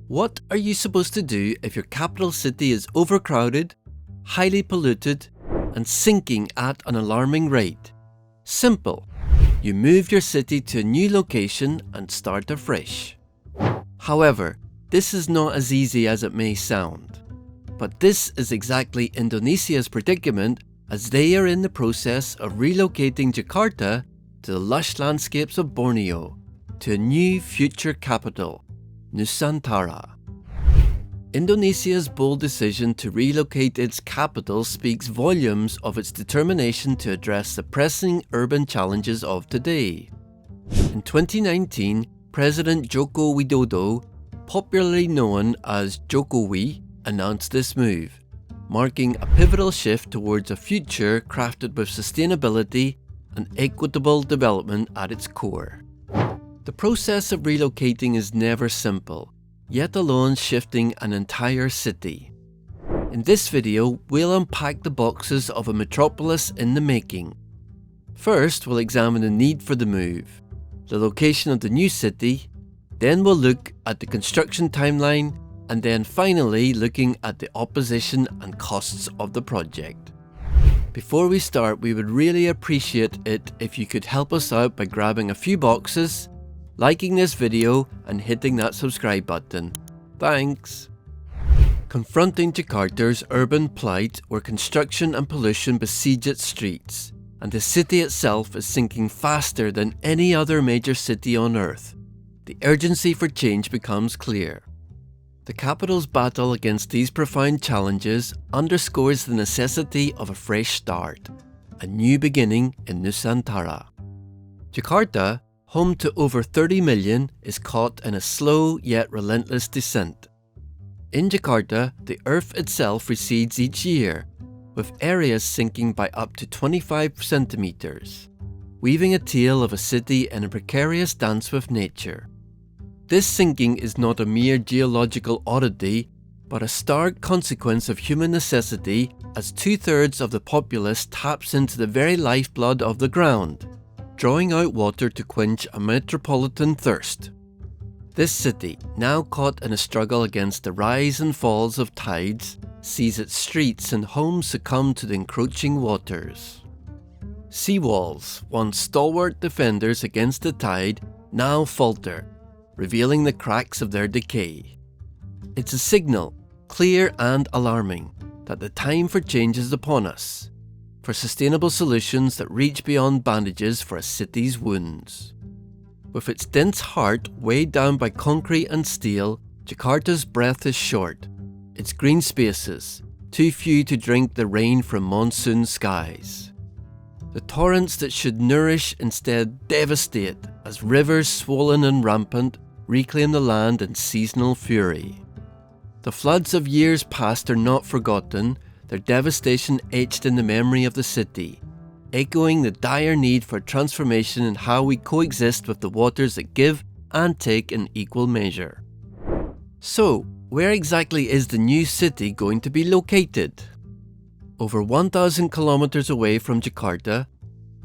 What are you supposed to do if your capital city is overcrowded, highly polluted, and sinking at an alarming rate? Simple. You move your city to a new location and start afresh. However, this is not as easy as it may sound. But this is exactly Indonesia's predicament, as they are in the process of relocating Jakarta to the lush landscapes of Borneo, to a new future capital, Nusantara. Indonesia's bold decision to relocate its capital speaks volumes of its determination to address the pressing urban challenges of today. In 2019, President Joko Widodo, popularly known as Jokowi, announced this move, marking a pivotal shift towards a future crafted with sustainability and equitable development at its core. The process of relocating is never simple, yet alone shifting an entire city. In this video, we'll unpack the boxes of a metropolis in the making. First, we'll examine the need for the move, the location of the new city, then we'll look at the construction timeline, and then finally looking at the opposition and costs of the project. Before we start, we would really appreciate it if you could help us out by grabbing a few boxes, liking this video and hitting that subscribe button. Thanks! Confronting Jakarta's urban plight where construction and pollution besiege its streets, and the city itself is sinking faster than any other major city on earth, the urgency for change becomes clear. The capital's battle against these profound challenges underscores the necessity of a fresh start, a new beginning in Nusantara. Jakarta, home to over 30 million, is caught in a slow yet relentless descent. In Jakarta, the earth itself recedes each year, with areas sinking by up to 25 centimeters, weaving a tale of a city in a precarious dance with nature. This sinking is not a mere geological oddity, but a stark consequence of human necessity, as 2/3 of the populace taps into the very lifeblood of the ground, drawing out water to quench a metropolitan thirst. This city, now caught in a struggle against the rise and falls of tides, sees its streets and homes succumb to the encroaching waters. Seawalls, once stalwart defenders against the tide, now falter, revealing the cracks of their decay. It's a signal, clear and alarming, that the time for change is upon us, for sustainable solutions that reach beyond bandages for a city's wounds. With its dense heart weighed down by concrete and steel, Jakarta's breath is short, its green spaces too few to drink the rain from monsoon skies. The torrents that should nourish instead devastate, as rivers swollen and rampant reclaim the land in seasonal fury. The floods of years past are not forgotten, their devastation etched in the memory of the city, echoing the dire need for transformation in how we coexist with the waters that give and take in equal measure. So, where exactly is the new city going to be located? Over 1,000 kilometers away from Jakarta,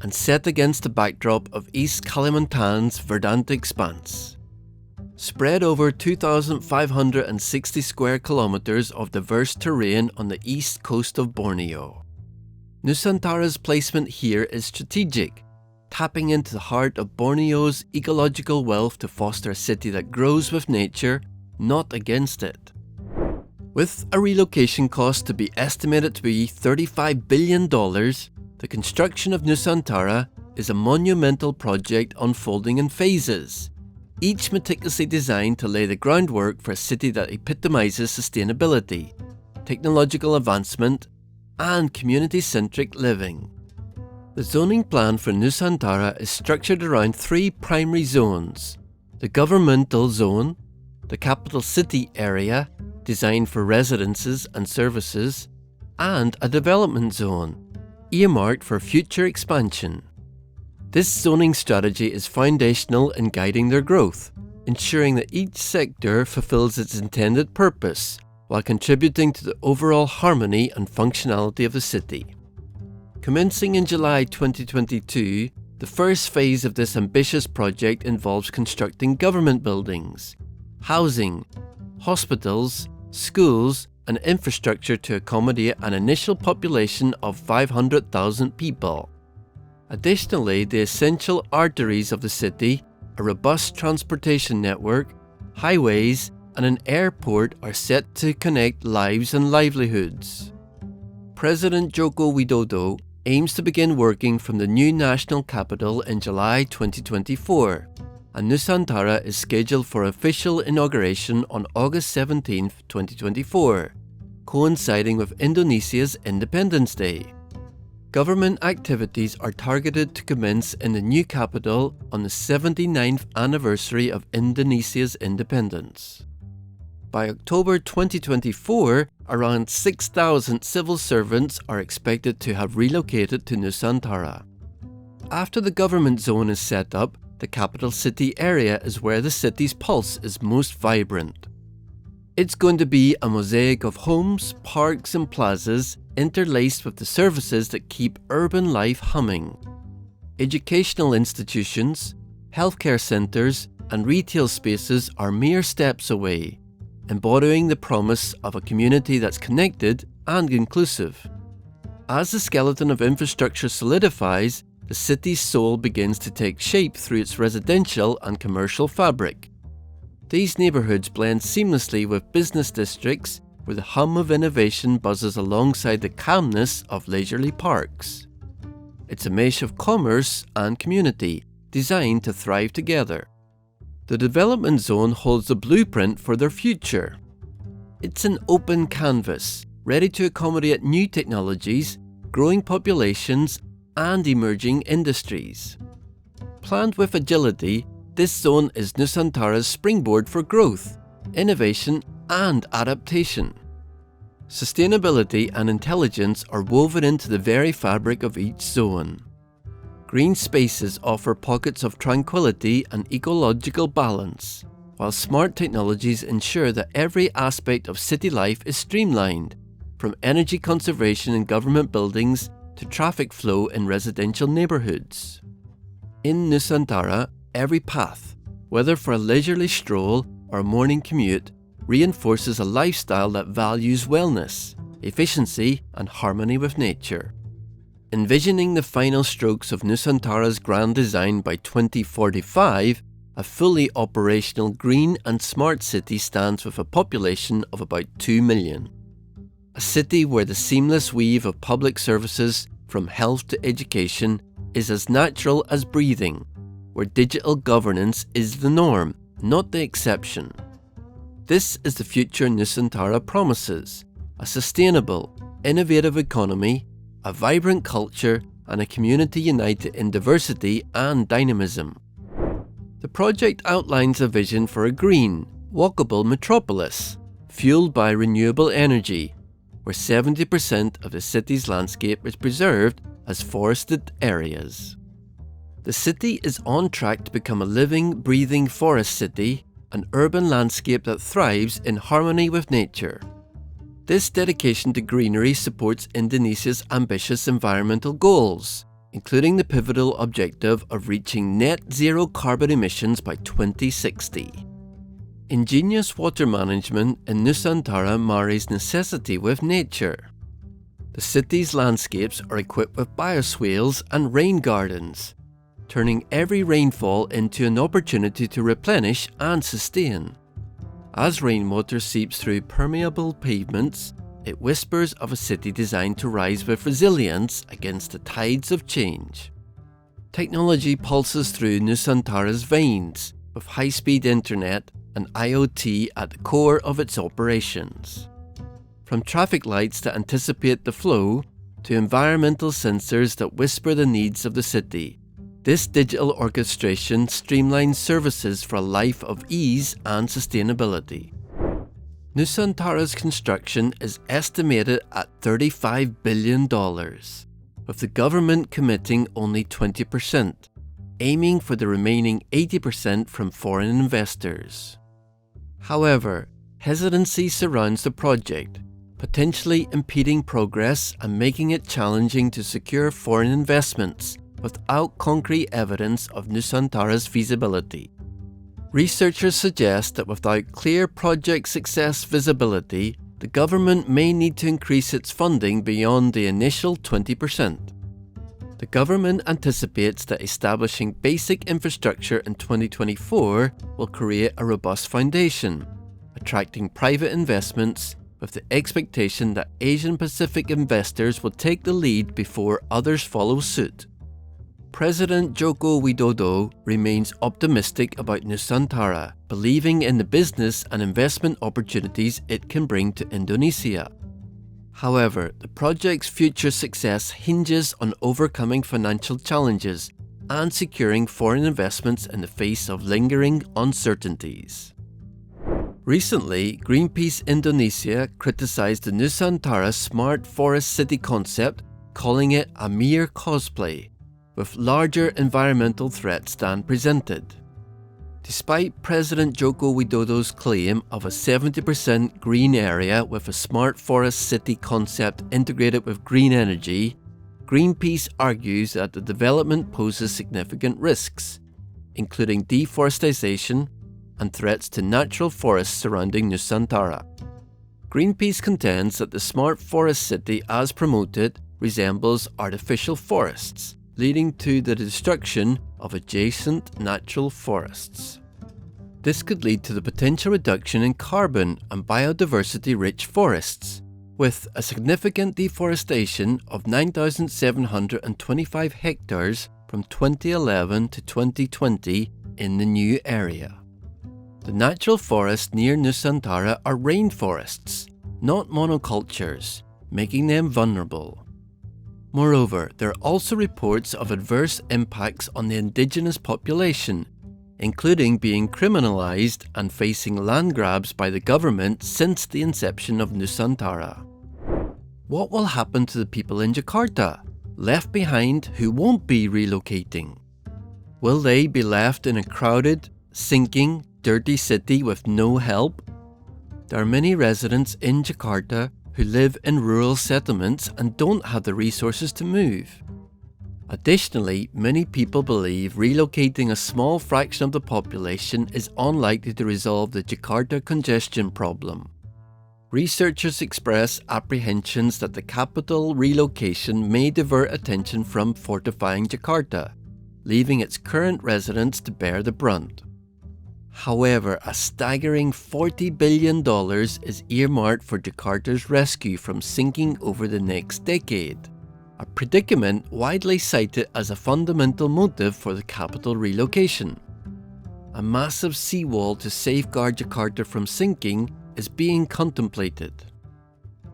and set against the backdrop of East Kalimantan's verdant expanse. Spread over 2,560 square kilometers of diverse terrain on the east coast of Borneo. Nusantara's placement here is strategic, tapping into the heart of Borneo's ecological wealth to foster a city that grows with nature, not against it. With a relocation cost to be estimated to be $35 billion, the construction of Nusantara is a monumental project unfolding in phases, each meticulously designed to lay the groundwork for a city that epitomizes sustainability, technological advancement, and community-centric living. The zoning plan for Nusantara is structured around 3 primary zones: the governmental zone, the capital city area, designed for residences and services, and a development zone, earmarked for future expansion. This zoning strategy is foundational in guiding their growth, ensuring that each sector fulfills its intended purpose, while contributing to the overall harmony and functionality of the city. Commencing in July 2022, the first phase of this ambitious project involves constructing government buildings, housing, hospitals, schools, and infrastructure to accommodate an initial population of 500,000 people. Additionally, the essential arteries of the city, a robust transportation network, highways, and an airport are set to connect lives and livelihoods. President Joko Widodo aims to begin working from the new national capital in July 2024, and Nusantara is scheduled for official inauguration on August 17, 2024, coinciding with Indonesia's Independence Day. Government activities are targeted to commence in the new capital on the 79th anniversary of Indonesia's independence. By October 2024, around 6,000 civil servants are expected to have relocated to Nusantara. After the government zone is set up, the capital city area is where the city's pulse is most vibrant. It's going to be a mosaic of homes, parks, and plazas interlaced with the services that keep urban life humming. Educational institutions, healthcare centres, and retail spaces are mere steps away, embodying the promise of a community that's connected and inclusive. As the skeleton of infrastructure solidifies, the city's soul begins to take shape through its residential and commercial fabric. These neighbourhoods blend seamlessly with business districts where the hum of innovation buzzes alongside the calmness of leisurely parks. It's a mesh of commerce and community, designed to thrive together. The development zone holds the blueprint for their future. It's an open canvas, ready to accommodate new technologies, growing populations, and emerging industries. Planned with agility, this zone is Nusantara's springboard for growth, innovation, and adaptation. Sustainability and intelligence are woven into the very fabric of each zone. Green spaces offer pockets of tranquility and ecological balance, while smart technologies ensure that every aspect of city life is streamlined, from energy conservation in government buildings to traffic flow in residential neighbourhoods. In Nusantara, every path, whether for a leisurely stroll or a morning commute, reinforces a lifestyle that values wellness, efficiency, and harmony with nature. Envisioning the final strokes of Nusantara's grand design by 2045, a fully operational green and smart city stands with a population of about 2 million. A city where the seamless weave of public services, from health to education, is as natural as breathing, where digital governance is the norm, not the exception. This is the future Nusantara promises: a sustainable, innovative economy, a vibrant culture, and a community united in diversity and dynamism. The project outlines a vision for a green, walkable metropolis, fueled by renewable energy, where 70% of the city's landscape is preserved as forested areas. The city is on track to become a living, breathing forest city, an urban landscape that thrives in harmony with nature. This dedication to greenery supports Indonesia's ambitious environmental goals, including the pivotal objective of reaching net zero carbon emissions by 2060. Ingenious water management in Nusantara marries necessity with nature. The city's landscapes are equipped with bioswales and rain gardens, turning every rainfall into an opportunity to replenish and sustain. As rainwater seeps through permeable pavements, it whispers of a city designed to rise with resilience against the tides of change. Technology pulses through Nusantara's veins, with high-speed internet and IoT at the core of its operations. From traffic lights that anticipate the flow, to environmental sensors that whisper the needs of the city, this digital orchestration streamlines services for a life of ease and sustainability. Nusantara's construction is estimated at $35 billion, with the government committing only 20%, aiming for the remaining 80% from foreign investors. However, hesitancy surrounds the project, potentially impeding progress and making it challenging to secure foreign investments without concrete evidence of Nusantara's feasibility. Researchers suggest that without clear project success visibility, the government may need to increase its funding beyond the initial 20%. The government anticipates that establishing basic infrastructure in 2024 will create a robust foundation, attracting private investments with the expectation that Asian Pacific investors will take the lead before others follow suit. President Joko Widodo remains optimistic about Nusantara, believing in the business and investment opportunities it can bring to Indonesia. However, the project's future success hinges on overcoming financial challenges and securing foreign investments in the face of lingering uncertainties. Recently, Greenpeace Indonesia criticized the Nusantara Smart Forest City concept, calling it a mere cosplay, with larger environmental threats than presented. Despite President Joko Widodo's claim of a 70% green area with a smart forest city concept integrated with green energy, Greenpeace argues that the development poses significant risks, including deforestation and threats to natural forests surrounding Nusantara. Greenpeace contends that the smart forest city as promoted resembles artificial forests, leading to the destruction of adjacent natural forests. This could lead to the potential reduction in carbon and biodiversity-rich forests, with a significant deforestation of 9,725 hectares from 2011 to 2020 in the new area. The natural forests near Nusantara are rainforests, not monocultures, making them vulnerable. Moreover, there are also reports of adverse impacts on the indigenous population, including being criminalized and facing land grabs by the government since the inception of Nusantara. What will happen to the people in Jakarta, left behind who won't be relocating? Will they be left in a crowded, sinking, dirty city with no help? There are many residents in Jakarta who live in rural settlements and don't have the resources to move. Additionally, many people believe relocating a small fraction of the population is unlikely to resolve the Jakarta congestion problem. Researchers express apprehensions that the capital relocation may divert attention from fortifying Jakarta, leaving its current residents to bear the brunt. However, a staggering $40 billion is earmarked for Jakarta's rescue from sinking over the next decade, a predicament widely cited as a fundamental motive for the capital relocation. A massive seawall to safeguard Jakarta from sinking is being contemplated.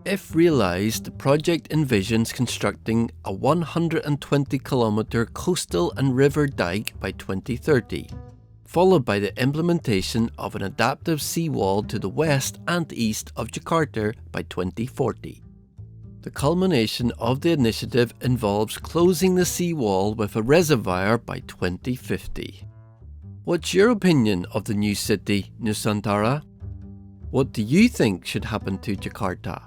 If realised, the project envisions constructing a 120-kilometre coastal and river dike by 2030. Followed by the implementation of an adaptive seawall to the west and east of Jakarta by 2040. The culmination of the initiative involves closing the seawall with a reservoir by 2050. What's your opinion of the new city, Nusantara? What do you think should happen to Jakarta?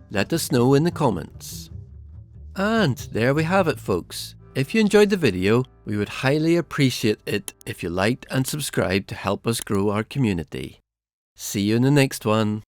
Let us know in the comments. And there we have it, folks. If you enjoyed the video, we would highly appreciate it if you liked and subscribed to help us grow our community. See you in the next one.